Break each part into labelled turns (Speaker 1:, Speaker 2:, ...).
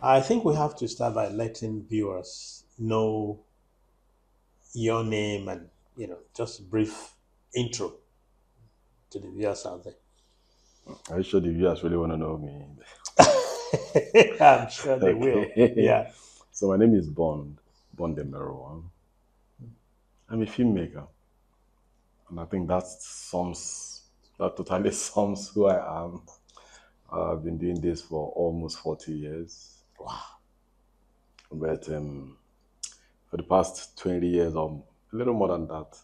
Speaker 1: I think we have to start by letting viewers know your name and just a brief intro to the viewers out there.
Speaker 2: Are you sure the viewers really want to know me?
Speaker 1: I'm sure they will.
Speaker 2: Okay.
Speaker 1: Yeah.
Speaker 2: So my name is Bond Emeruwa. I'm a filmmaker, and I think that totally sums who I am. I've been doing this for almost 40 years,
Speaker 1: Wow.
Speaker 2: but for the past 20 years or a little more than that,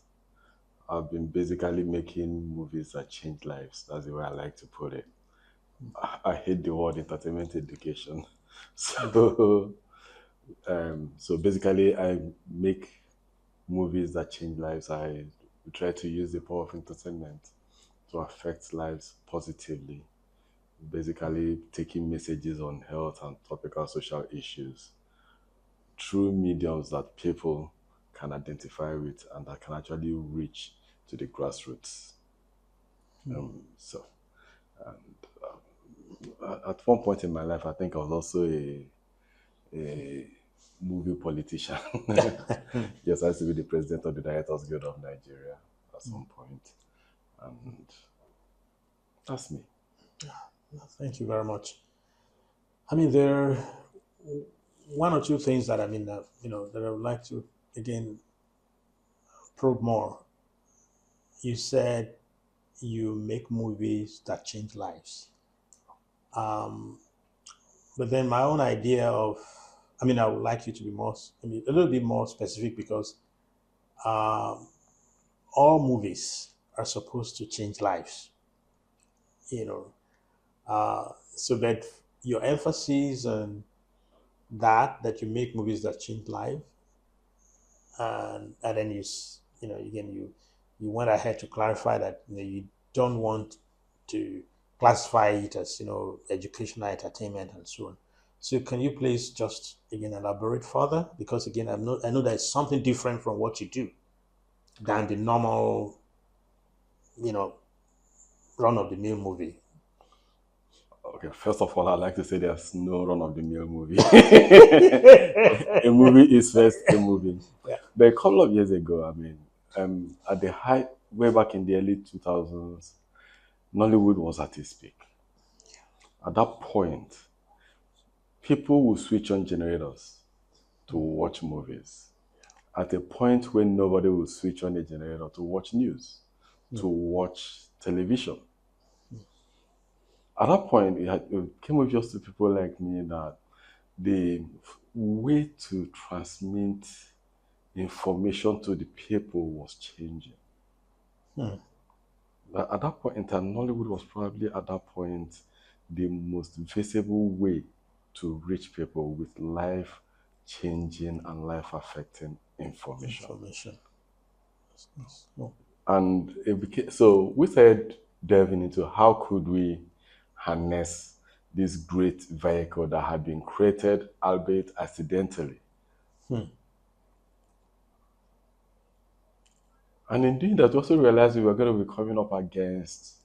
Speaker 2: I've been basically making movies that change lives. That's the way I like to put it. I hate the word entertainment education. So basically, I make movies that change lives. I try to use the power of entertainment to affect lives positively. Basically, taking messages on health and topical social issues through mediums that people can identify with and that can actually reach to the grassroots. So, at one point in my life, I think I was also a movie politician. Yes, I used to be the president of the Directors Guild of Nigeria at some point, and that's me.
Speaker 1: Thank you very much. I mean, there are one or two things that that I would like to again probe more. You said you make movies that change lives. Um, but then my own idea of, I would like you to be a little bit more specific because um, all movies are supposed to change lives, you know. So that your emphasis on that you make movies that change life, and then again you went ahead to clarify that you don't want to classify it as educational entertainment and so on. So can you please just again elaborate further? Because again, I know there's something different from what you do than the normal, you know, run of the mill movie.
Speaker 2: Okay, first of all, I'd like to say there's no run of the mill movie. A movie is first a movie.
Speaker 1: Yeah.
Speaker 2: But a couple of years ago, at the height, way back in the early 2000s, Nollywood was at its peak. At that point, people would switch on generators to watch movies. At a point when nobody would switch on a generator to watch news, to watch television. At that point, it came obvious to people like me that the way to transmit information to the people was changing.
Speaker 1: Hmm.
Speaker 2: At that point in time, Nollywood was probably at that point the most visible way to reach people with life changing and life affecting information.
Speaker 1: Information. Yes. Oh.
Speaker 2: And so we started delving into how could we harness this great vehicle that had been created, albeit accidentally.
Speaker 1: Hmm.
Speaker 2: And in doing that, we also realized we were going to be coming up against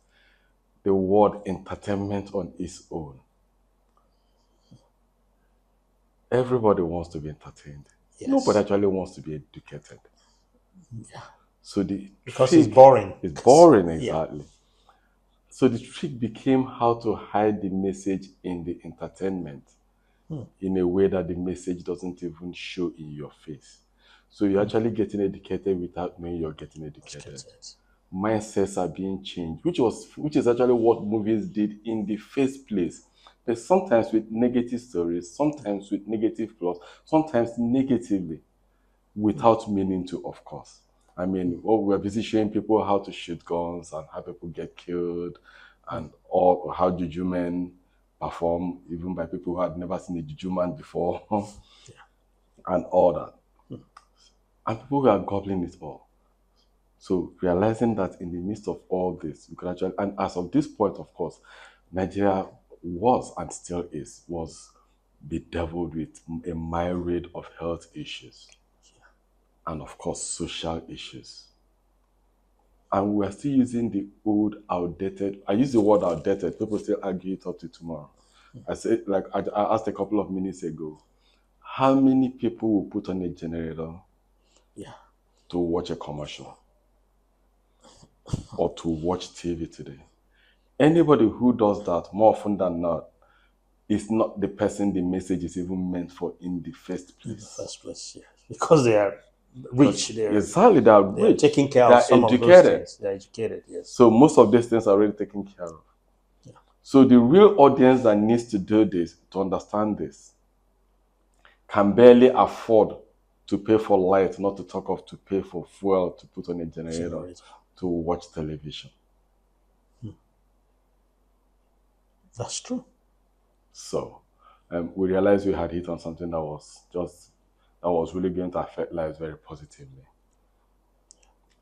Speaker 2: the word entertainment on its own. Everybody wants to be entertained. Nobody
Speaker 1: Yes.
Speaker 2: actually wants to be educated.
Speaker 1: Yeah.
Speaker 2: So the
Speaker 1: Because it's
Speaker 2: trick
Speaker 1: boring.
Speaker 2: is boring,
Speaker 1: Yeah.
Speaker 2: exactly. So the trick became how to hide the message in the entertainment
Speaker 1: Hmm.
Speaker 2: in a way that the message doesn't even show in your face. So you're actually getting educated without knowing you're getting
Speaker 1: Let's
Speaker 2: educated.
Speaker 1: get it.
Speaker 2: Mindsets are being changed, which is actually what movies did in the first place. But sometimes with negative stories, sometimes with negative plots, sometimes negatively, without meaning to, of course. I mean, we're busy showing people how to shoot guns and how people get killed and all how juju men perform, even by people who had never seen a juju man before, and all that. And people were gobbling it all. So realizing that in the midst of all this, we could actually, and as of this point, of course, Nigeria was and still was bedeviled with a myriad of health issues and, of course, social issues. And we're still using the old, outdated. I use the word outdated. People still argue it up to tomorrow. I said, like I asked a couple of minutes ago, how many people will put on a generator
Speaker 1: Yeah.
Speaker 2: to watch a commercial or to watch TV today? Anybody who does that, more often than not, is not the person the message is even meant for in the first
Speaker 1: In the
Speaker 2: place.
Speaker 1: first place, yes. Because they are
Speaker 2: Because
Speaker 1: rich,
Speaker 2: exactly, they are
Speaker 1: they are
Speaker 2: rich,
Speaker 1: taking care
Speaker 2: they
Speaker 1: of
Speaker 2: are
Speaker 1: some of those
Speaker 2: educated.
Speaker 1: things. They're educated, yes.
Speaker 2: So most of these things are already taken care of.
Speaker 1: Yeah.
Speaker 2: So the real audience that needs to do this, to understand this, can barely afford to pay for light, not to talk of to pay for fuel, to put on a generator,
Speaker 1: Generator.
Speaker 2: to watch television.
Speaker 1: That's true.
Speaker 2: So we realized we had hit on something that was really going to affect lives very positively.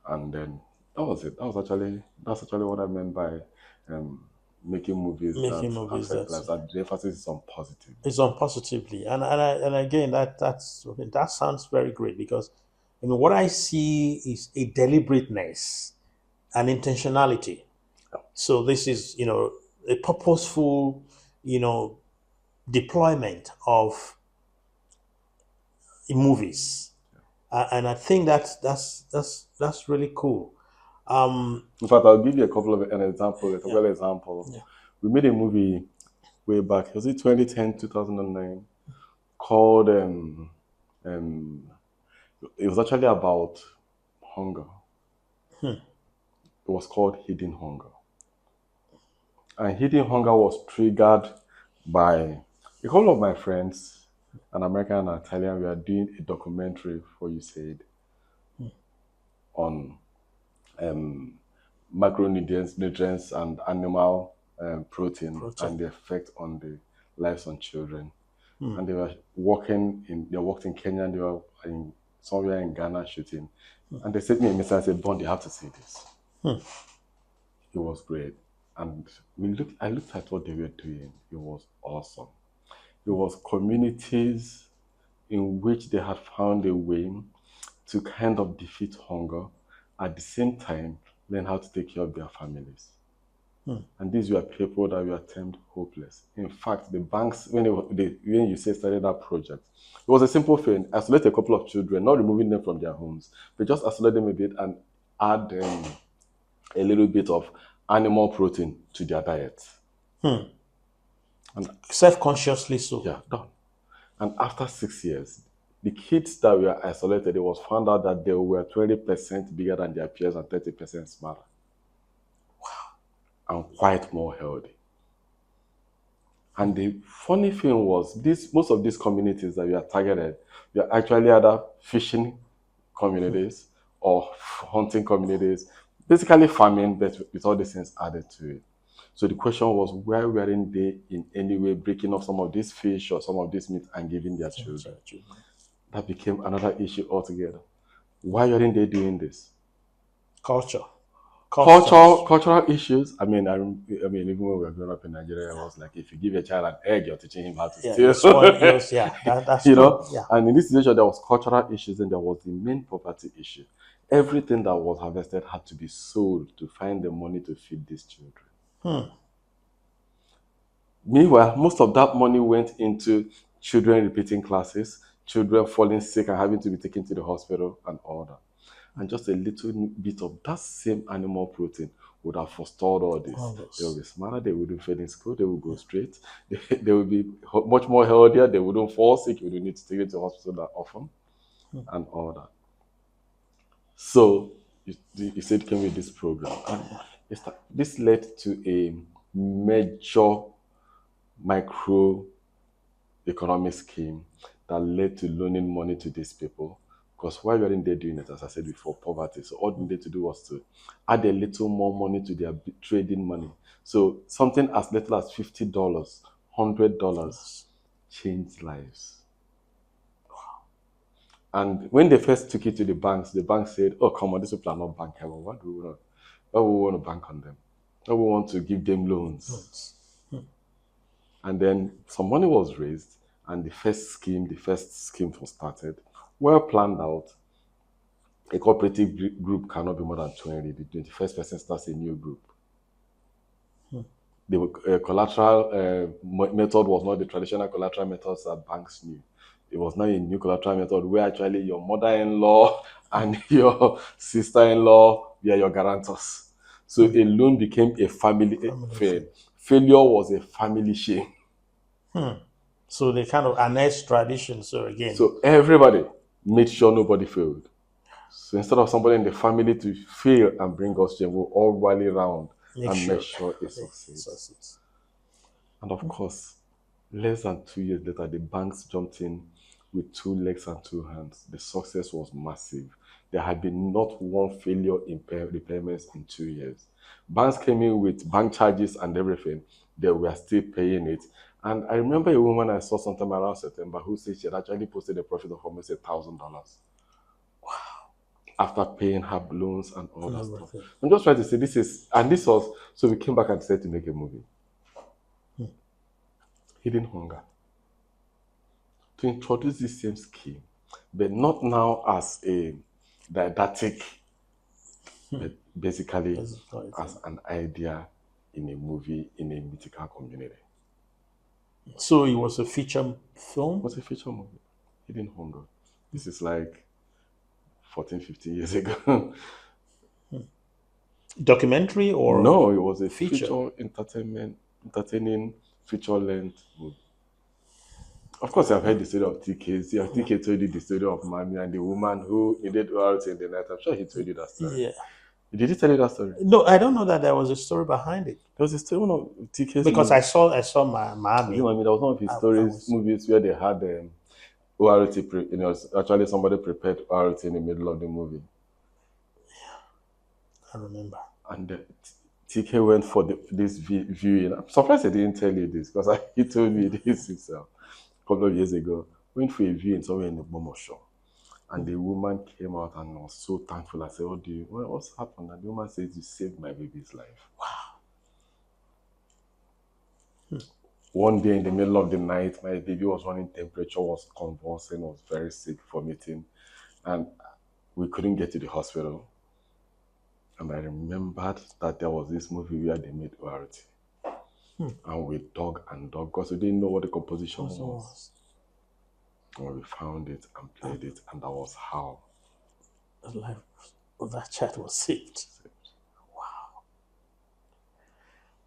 Speaker 2: And then that was it. That's actually what I meant by um, making movies that
Speaker 1: Making movies
Speaker 2: affect
Speaker 1: that
Speaker 2: lives. That the emphasis is on positive.
Speaker 1: is on positively, and again that sounds very great because what I see is a deliberateness and intentionality. So this is a purposeful you know deployment of movies, and I think that's really cool.
Speaker 2: In fact, I'll give you a
Speaker 1: Yeah,
Speaker 2: couple example.
Speaker 1: yeah.
Speaker 2: We made a movie way back. Was it 2010, 2009? Called um, it was actually about hunger. It was called Hidden Hunger. And Hidden Hunger was triggered by a couple of my friends, an American and an Italian. We are doing a documentary for USAID on um, nutrients and animal protein
Speaker 1: Protein.
Speaker 2: and the effect on the lives on children. And they worked in Kenya and they were in somewhere in Ghana shooting. And they sent me a message and said, Bond, you have to see this. It was great. And I looked at what they were doing. It was awesome. It was communities in which they had found a way to kind of defeat hunger, at the same time learn how to take care of their families. And these were people that were termed hopeless. In fact, the banks, when you say started that project, it was a simple thing. Isolate a couple of children, not removing them from their homes, but just isolate them a bit and add a little bit of animal protein to their diet. And
Speaker 1: Self-consciously so.
Speaker 2: yeah, done. And after 6 years, the kids that were isolated, it was found out that they were 20% bigger than their peers and 30% smaller. And quite more healthy. And the funny thing was, most of these communities that we are targeted, we are actually either fishing communities or hunting communities, basically farming, but with all these things added to it. So the question was, why weren't they in any way breaking up some of this fish or some of this meat and giving their children? That became another issue altogether. Why weren't they doing this?
Speaker 1: Culture.
Speaker 2: Cultural issues. I mean, even when we were growing up in Nigeria, I was like, if you give a child an egg, you're teaching him how to
Speaker 1: Yeah,
Speaker 2: steal.
Speaker 1: that's
Speaker 2: You
Speaker 1: true.
Speaker 2: know,
Speaker 1: Yeah.
Speaker 2: and in this situation, there was cultural issues, and there was the main poverty issue. Everything that was harvested had to be sold to find the money to feed these children. Meanwhile, most of that money went into children repeating classes, children falling sick and having to be taken to the hospital, and all that. And just a little bit of that same animal protein would have forestalled all this. They would be smarter, they wouldn't fail in school, they would go straight, they would be much more healthier, they wouldn't fall sick, you wouldn't need to take them to the hospital that often, and all that. So you said came with this program, and this led to a major microeconomic scheme that led to loaning money to these people. Because why weren't they doing it, as I said before, poverty. So all they needed to do was to add a little more money to their trading money. So something as little as $50, $100 changed lives. And when they first took it to the banks, the bank said, "Oh, come on, these people are not bankable. Why do we want to bank on them? Why we want to give them loans?" And then some money was raised, and the first scheme was started. Well planned out. A cooperative group cannot be more than 20. The 21st person starts a new group. The collateral method was not the traditional collateral methods that banks knew. It was now a new collateral method where actually your mother-in-law and your sister-in-law were your guarantors. So a loan became a family
Speaker 1: Family
Speaker 2: affair.
Speaker 1: thing.
Speaker 2: Failure was a family shame.
Speaker 1: Hmm. So they kind of annexed tradition. So again,
Speaker 2: So everybody made sure nobody failed. So instead of somebody in the family to fail and bring us shame, we'll all rally around
Speaker 1: make
Speaker 2: and make
Speaker 1: sure
Speaker 2: sure it
Speaker 1: they
Speaker 2: succeeds.
Speaker 1: succeeds.
Speaker 2: And of course, less than 2 years later, the banks jumped in with two legs and two hands. The success was massive. There had been not one failure in repayments in 2 years. Banks came in with bank charges and everything. They were still paying it. And I remember a woman I saw sometime around September who said she had actually posted a profit of almost $1,000 after paying her loans and all
Speaker 1: And
Speaker 2: that stuff.
Speaker 1: everything.
Speaker 2: I'm just trying to say this is, and this was, so we came back and decided to make a movie, Hidden Hunger, to introduce this same scheme, but not now as a didactic, but basically
Speaker 1: That's the right
Speaker 2: as
Speaker 1: thing.
Speaker 2: an idea in a movie in a mythical community.
Speaker 1: So it was a feature
Speaker 2: It
Speaker 1: film,
Speaker 2: was a feature movie, Hidden Hunger. This is like 14, 15 years ago.
Speaker 1: documentary or
Speaker 2: No, it was a
Speaker 1: feature.
Speaker 2: feature entertaining feature length movie. Of course, I've heard the story of TK. See, TK told you the story of Mami and the woman who needed out in the night. I'm sure he told you that story.
Speaker 1: Yeah.
Speaker 2: Did he tell you that story?
Speaker 1: No, I don't know that there was a story behind it
Speaker 2: There was a story, one of TK's
Speaker 1: because
Speaker 2: movie.
Speaker 1: I saw my
Speaker 2: Was it
Speaker 1: mommy.
Speaker 2: Mami? That was one of his
Speaker 1: I
Speaker 2: stories,
Speaker 1: was
Speaker 2: movies where they had ORT. Actually somebody prepared ORT in the middle of the movie.
Speaker 1: I remember.
Speaker 2: And TK went for this viewing. I'm surprised he didn't tell you this because he told me this himself a couple of years ago. Went for a viewing somewhere in the Bomo show. And the woman came out and was so thankful. I said, what's happened? And the woman says, you saved my baby's life. One day in the middle of the night, my baby was running temperature, was convulsing, was very sick, vomiting, and we couldn't get to the hospital. And I remembered that there was this movie where they made ORT. And we dug and dug because we didn't know what the composition
Speaker 1: Also
Speaker 2: was.
Speaker 1: was
Speaker 2: And we found it and played it, and that was how.
Speaker 1: the life of that child was saved.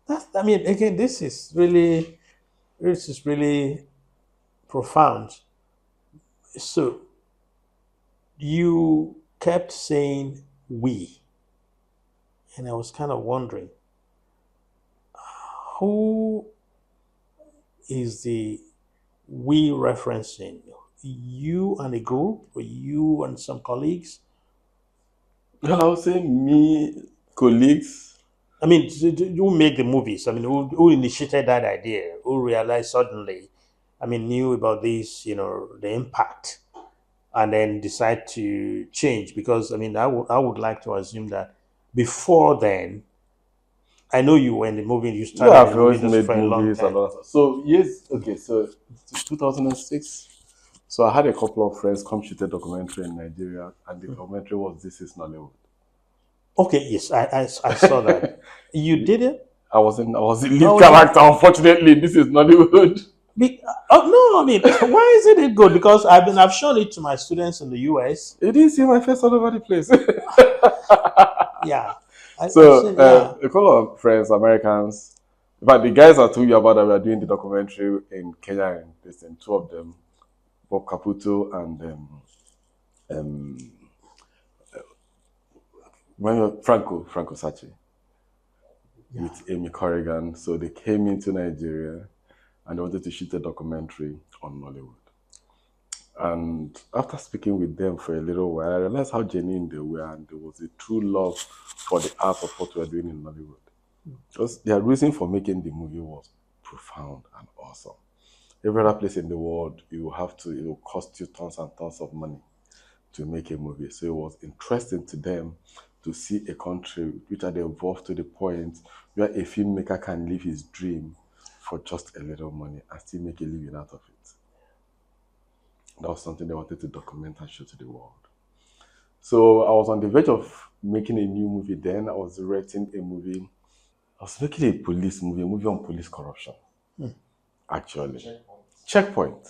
Speaker 1: That's, I mean, again, this is really profound. So you kept saying we, and I was kind of wondering who is the we referencing? You and a group, or you and some colleagues?
Speaker 2: Well, I would say me, colleagues.
Speaker 1: I mean, who made the movies? I mean, who initiated that idea? Who realized suddenly, I mean, knew about this, the impact, and then decide to change? Because, I mean, I would like to assume that before then, I know you were in the movie, you
Speaker 2: Yeah,
Speaker 1: started in
Speaker 2: I've
Speaker 1: the movie
Speaker 2: always
Speaker 1: industry
Speaker 2: made
Speaker 1: for a long
Speaker 2: movies and
Speaker 1: time.
Speaker 2: all that. So yes, okay, so 2006. So I had a couple of friends come shoot a documentary in Nigeria, and the documentary was "This Is Nollywood."
Speaker 1: Okay, yes, I saw that. You did it?
Speaker 2: I was the lead
Speaker 1: How was it?
Speaker 2: character. Unfortunately, this is Nollywood.
Speaker 1: Oh no, I mean, why isn't it good? Because I've shown it to my students in the US.
Speaker 2: You didn't see my face all over the place.
Speaker 1: Yeah, I've
Speaker 2: So
Speaker 1: seen. Yeah,
Speaker 2: a couple of friends, Americans. In fact, the guys I told you about that were doing the documentary in Kenya, and there's two of them, Bob Caputo and um, Franco Sachi,
Speaker 1: yeah.
Speaker 2: with Amy Corrigan. So they came into Nigeria and they wanted to shoot a documentary on Nollywood. And after speaking with them for a little while, I realized how genuine they were, and there was a true love for the art of what we were doing in Nollywood. Because their reason for making the movie was profound and awesome. Every other place in the world, it will cost you tons and tons of money to make a movie. So it was interesting to them to see a country which had evolved to the point where a filmmaker can live his dream for just a little money and still make a living out of it. That was something they wanted to document and show to the world. So I was on the verge of making a new movie then. I was directing a movie I was making a police movie, a movie on police corruption, actually. Checkpoint.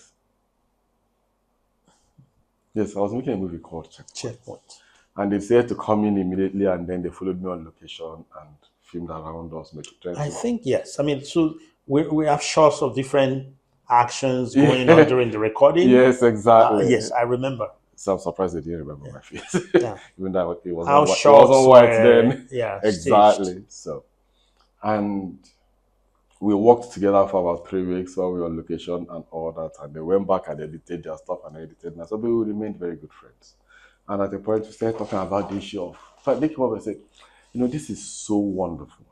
Speaker 2: Yes, I was making a movie called Checkpoint.
Speaker 1: Checkpoint.
Speaker 2: And they said to come in immediately, and then they followed me on location and filmed around us,
Speaker 1: I think yes. I mean, so we have shots of different actions going on
Speaker 2: Yeah.
Speaker 1: during the recording.
Speaker 2: Yes, exactly.
Speaker 1: Yes, I remember.
Speaker 2: So I'm surprised they didn't remember my face.
Speaker 1: Yeah.
Speaker 2: Even though it wasn't,
Speaker 1: How
Speaker 2: it
Speaker 1: shots
Speaker 2: wasn't white
Speaker 1: were,
Speaker 2: then.
Speaker 1: yeah,
Speaker 2: Exactly.
Speaker 1: staged.
Speaker 2: So, and we worked together for about 3 weeks while we were on location and all that. And they went back and edited their stuff and edited. And so we remained very good friends. And at a point, we started talking about the issue of, in fact, they came up and said, this is so wonderful.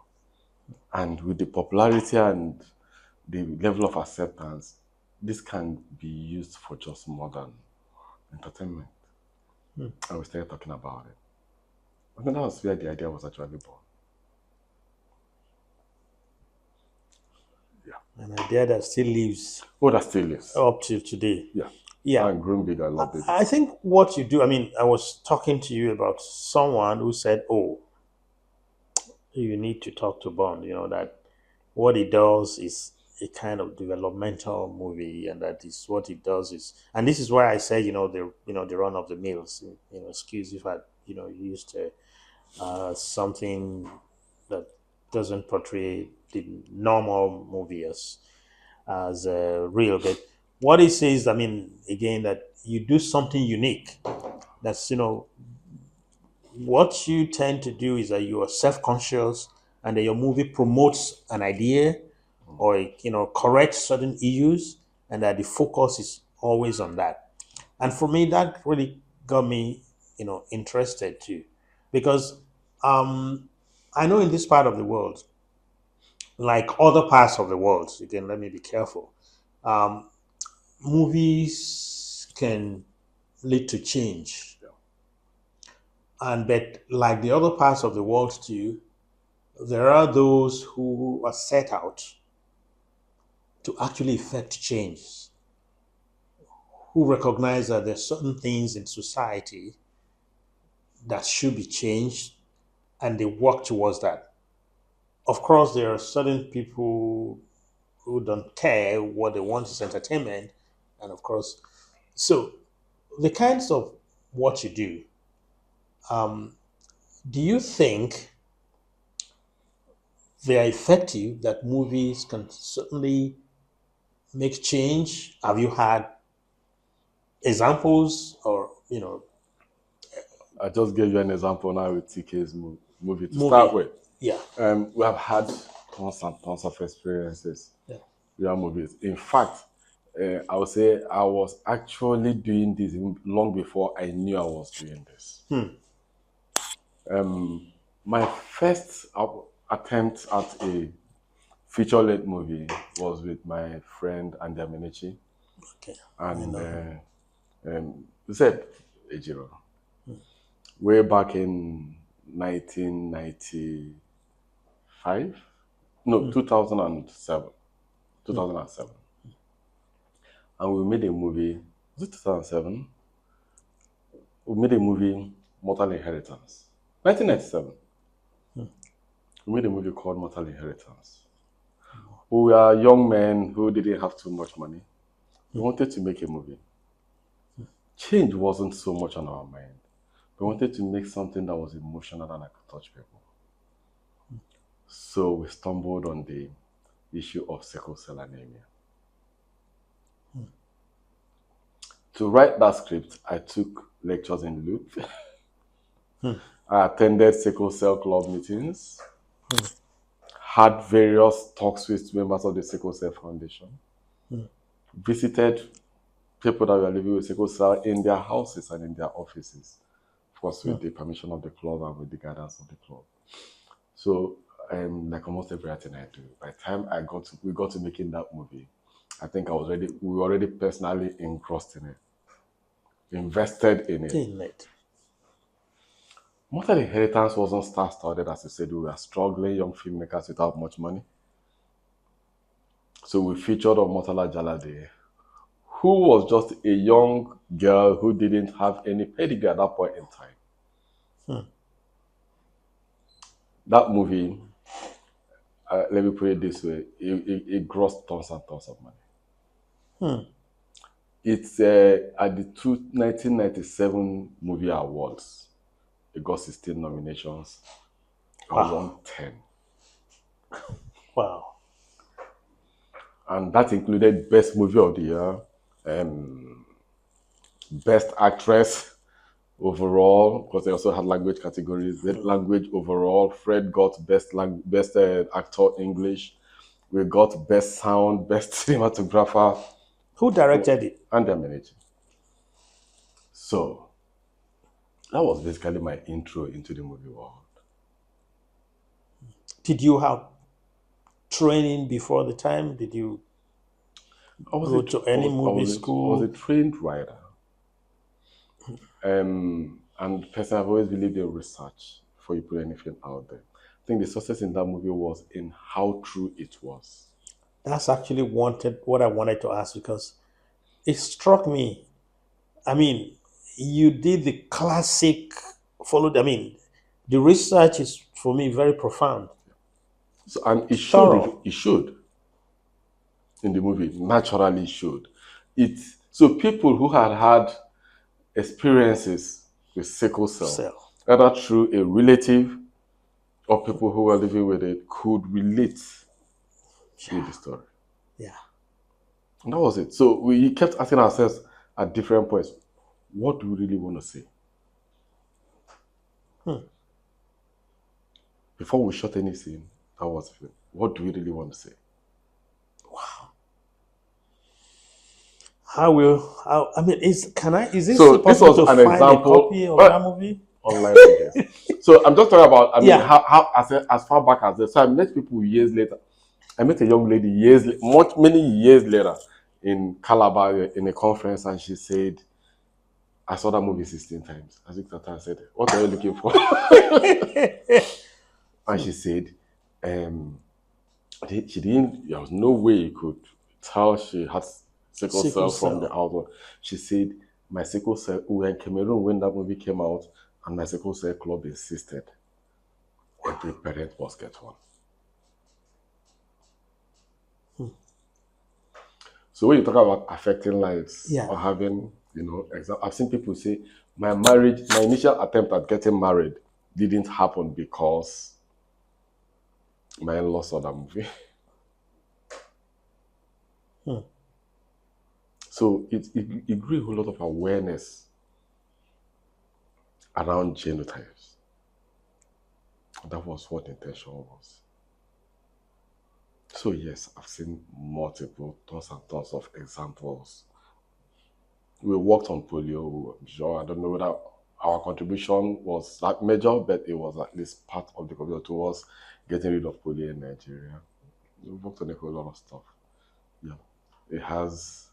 Speaker 2: And with the popularity and the level of acceptance, this can be used for just modern entertainment. And we started talking about it. I think that was where the idea was actually born. Yeah.
Speaker 1: An idea that still lives.
Speaker 2: Oh, that still lives.
Speaker 1: Up to today.
Speaker 2: Yeah.
Speaker 1: Yeah.
Speaker 2: And grown big, I love it.
Speaker 1: I think what you do, I mean, I was talking to you about someone who said, oh, you need to talk to Bond, that what he does is a kind of developmental movie, and that is what he does is, and this is why I say, the run of the mills, excuse if I, used something that doesn't portray the normal movie as real. But what he says, I mean, again, that you do something unique. That's, what you tend to do is that you are self-conscious, and that your movie promotes an idea or, corrects certain issues, and that the focus is always on that. And for me, that really got me, interested too, because I know in this part of the world, like other parts of the world, again, let me be careful. Movies can lead to change. But like the other parts of the world too, there are those who are set out to actually effect change, who recognize that there are certain things in society that should be changed, and they work towards that. Of course, there are certain people who don't care. What they want is entertainment. And of course, so the kinds of what you do, do you think they are effective, that movies can certainly make change? Have you had examples or,
Speaker 2: I just gave you an example now with TK's movie to start with.
Speaker 1: Yeah.
Speaker 2: We have had tons and tons of experiences
Speaker 1: Yeah.
Speaker 2: with our movies. In fact, I would say I was actually doing this long before I knew I was doing this. My first attempt at a feature-length movie was with my friend Andy Amenichi.
Speaker 1: Okay.
Speaker 2: And we said Ejiro. Way back in 1995? No, 2007. 2007. And we made a movie. Was it 2007? We made a movie, Mortal Inheritance. 1997. We made a movie called Mortal Inheritance. We were young men who didn't have too much money. We wanted to make a movie. Change wasn't so much on our mind. We wanted to make something that was emotional and I could touch people. So we stumbled on the issue of sickle cell anemia. To write that script, I took lectures in Loop. I attended sickle cell club meetings, had various talks with members of the Sickle Cell Foundation, visited people that were living with sickle cell in their houses and in their offices, of course, with the permission of the club and with the guidance of the club. So, like almost everything I do, by the time we got to making that movie, I think we were already personally engrossed in it, invested in it. Mortal Inheritance wasn't star-studded, as you said. We were struggling young filmmakers without much money. So we featured on Murtala Jalade, who was just a young girl who didn't have any pedigree at that point in time. That movie, let me put it this way: it grossed tons and tons of money.
Speaker 1: Hmm.
Speaker 2: It's at the 1997 movie awards. It got 16 nominations and
Speaker 1: Wow.
Speaker 2: won 10.
Speaker 1: Wow.
Speaker 2: And that included Best Movie of the Year, Best Actress overall, because they also had language categories. The language overall, Fred got best actor English. We got best sound, best cinematographer,
Speaker 1: Who directed it?
Speaker 2: and their manager. So that was basically my intro into the movie world.
Speaker 1: Did you have training before the time? Did you go to any movie
Speaker 2: I was a
Speaker 1: school?
Speaker 2: trained writer. And person, I've always believed in research before you put anything out there. I think the success in that movie was in how true it was.
Speaker 1: That's actually what I wanted to ask because it struck me. I mean, you did the classic followed. I mean, the research is for me very profound,
Speaker 2: So, and it should,
Speaker 1: thorough.
Speaker 2: it should in the movie, naturally should. It so people who had experiences with sickle cell,
Speaker 1: So,
Speaker 2: either through a relative or people who were living with it, could relate with the story.
Speaker 1: yeah.
Speaker 2: And that was it. So we kept asking ourselves at different points, what do we really want to say? Before we shot any scene, that was it. What do we really want to say?
Speaker 1: I mean, is it
Speaker 2: So
Speaker 1: still
Speaker 2: this
Speaker 1: possible
Speaker 2: was
Speaker 1: to
Speaker 2: an
Speaker 1: find a
Speaker 2: example.
Speaker 1: copy of that
Speaker 2: Well,
Speaker 1: movie?
Speaker 2: online, I guess. So I'm just talking about, I mean,
Speaker 1: Yeah.
Speaker 2: how as far back as this. So I met people years later. I met a young lady many years later in Calabar in a conference, and she said, I saw that movie 16 times. I looked at her and said, what are you looking for? And she said, she didn't, there was no way you could tell she had sickle
Speaker 1: Sickle
Speaker 2: cell from the
Speaker 1: cell.
Speaker 2: outward. She said, my sickle cell, we were in Cameroon when that movie came out, and my sickle cell club insisted every parent must get one. So when you talk about affecting lives
Speaker 1: Yeah.
Speaker 2: or having, I've seen people say, my initial attempt at getting married didn't happen because my in-laws saw that movie. So it grew a whole lot of awareness around genotypes. That was what the intention was. So yes, I've seen multiple tons and tons of examples. We worked on polio. I'm sure I don't know whether our contribution was that major, but it was at least part of the contribution towards getting rid of polio in Nigeria. We worked on a whole lot of stuff. Yeah, it has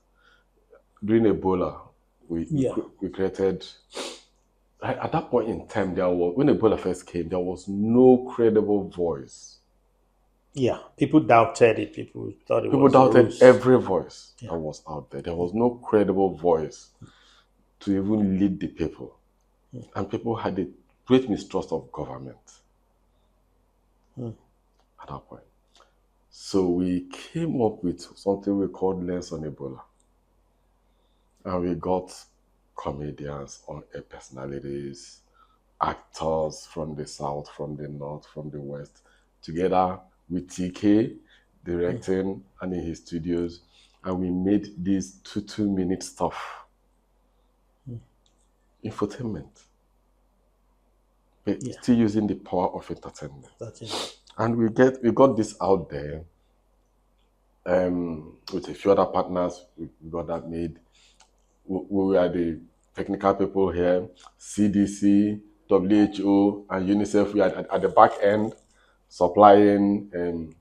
Speaker 2: during Ebola.
Speaker 1: Yeah.
Speaker 2: We created. At that point in time, when Ebola first came, there was no credible voice.
Speaker 1: Yeah. People doubted it. People thought it
Speaker 2: People
Speaker 1: was a
Speaker 2: doubted
Speaker 1: ruse.
Speaker 2: every voice
Speaker 1: Yeah.
Speaker 2: that was out there. There was no credible voice to even lead the people. And people had a great mistrust of government at that point. So we came up with something we called Lens on Ebola. And we got comedians, on air personalities, actors from the south, from the north, from the west, together with TK directing and in his studios. And we made this 2-minute stuff. Infotainment. But
Speaker 1: Yeah.
Speaker 2: still using the power of entertainment.
Speaker 1: That's it.
Speaker 2: And we got this out there with a few other partners. We got that made. We are the technical people here, CDC, WHO, and UNICEF. We are at the back end supplying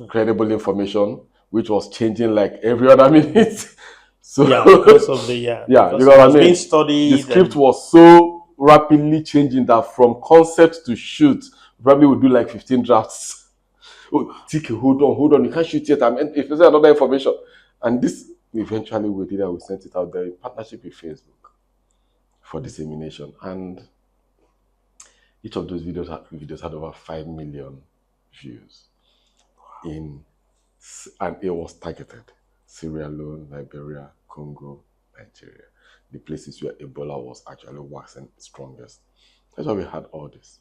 Speaker 2: credible information, which was changing like every other minute. So
Speaker 1: Yeah, because of
Speaker 2: yeah,
Speaker 1: because it
Speaker 2: because I
Speaker 1: was being
Speaker 2: mean, the
Speaker 1: studied
Speaker 2: script
Speaker 1: and
Speaker 2: was so rapidly changing that from concept to shoot, probably would do like 15 drafts. Oh, TK, hold on, you can't shoot yet. I mean, if there's another information, and this eventually we did that. We sent it out there in partnership with Facebook for dissemination, and each of those videos had over 5 million views. in and it was targeted. Sierra Leone, Liberia, Congo, Nigeria, the places where Ebola was actually waxing strongest. That's why we had all this.